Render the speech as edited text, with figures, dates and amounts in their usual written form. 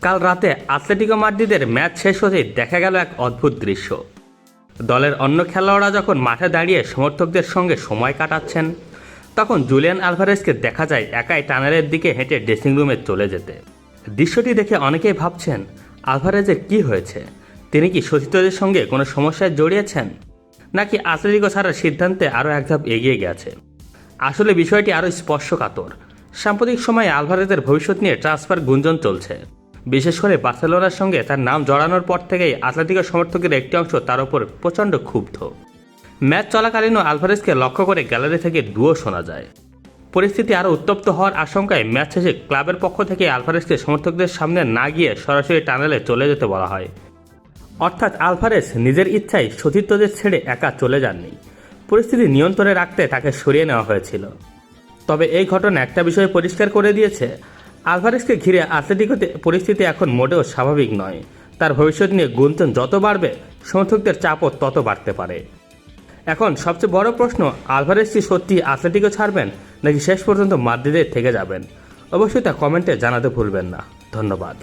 কাল রাতে আতলেটিকো মাদ্রিদের ম্যাচ শেষ হতেই দেখা গেল এক অদ্ভুত দৃশ্য। দলের অন্য খেলোয়াড়রা যখন মাঠে দাঁড়িয়ে সমর্থকদের সঙ্গে সময় কাটাচ্ছেন, তখন জুলিয়ান আলভারেজকে দেখা যায় একাই টানেলের দিকে হেঁটে ড্রেসিং রুমে চলে যেতে। দৃশ্যটি দেখে অনেকেই ভাবছেন, আলভারেজের কি হয়েছে? তিনি কি সতীর্থদের সঙ্গে কোনো সমস্যায় জড়িয়েছেন, নাকি আতলেটিকো ছাড়ার সিদ্ধান্তে আরও এক ধাপ এগিয়ে গেছে? আসলে বিষয়টি আরও স্পর্শকাতর। সাম্প্রতিক সময়ে আলভারেজের ভবিষ্যৎ নিয়ে ট্রান্সফার গুঞ্জন চলছে। বিশেষ করে বার্সেলোনার সঙ্গে তার নাম জড়ানোর পর থেকেই আতলেটিকো সমর্থকের একটি অংশ তার উপর প্রচণ্ড ক্ষুব্ধ। ম্যাচ চলাকালীনও আলভারেজকে লক্ষ্য করে গ্যালারি থেকে ডুও শোনা যায়। পরিস্থিতি আরও উত্তপ্ত হওয়ার আশঙ্কায় ম্যাচ শেষে ক্লাবের পক্ষ থেকে আলভারেজকে সমর্থকদের সামনে না গিয়ে সরাসরি টানেলে চলে যেতে বলা হয়। অর্থাৎ আলভারেজ নিজের ইচ্ছায় সতীর্থদের ছেড়ে একা চলে যাননি, পরিস্থিতি নিয়ন্ত্রণে রাখতে তাকে সরিয়ে নেওয়া হয়েছিল। তবে এই ঘটনা একটা বিষয় পরিষ্কার করে দিয়েছে, আলভারেজকে ঘিরে আতলেটিকোতে পরিস্থিতি এখন মোটেও স্বাভাবিক নয়। তার ভবিষ্যৎ নিয়ে গুঞ্জন যত বাড়বে, সমর্থকদের চাপও তত বাড়তে পারে। এখন সবচেয়ে বড় প্রশ্ন, আলভারেজ কি সত্যি আতলেটিকো ছাড়বেন, নাকি শেষ পর্যন্ত মাদ্রিদে থেকে যাবেন? অবশ্যই তা কমেন্টে জানাতে ভুলবেন না। ধন্যবাদ।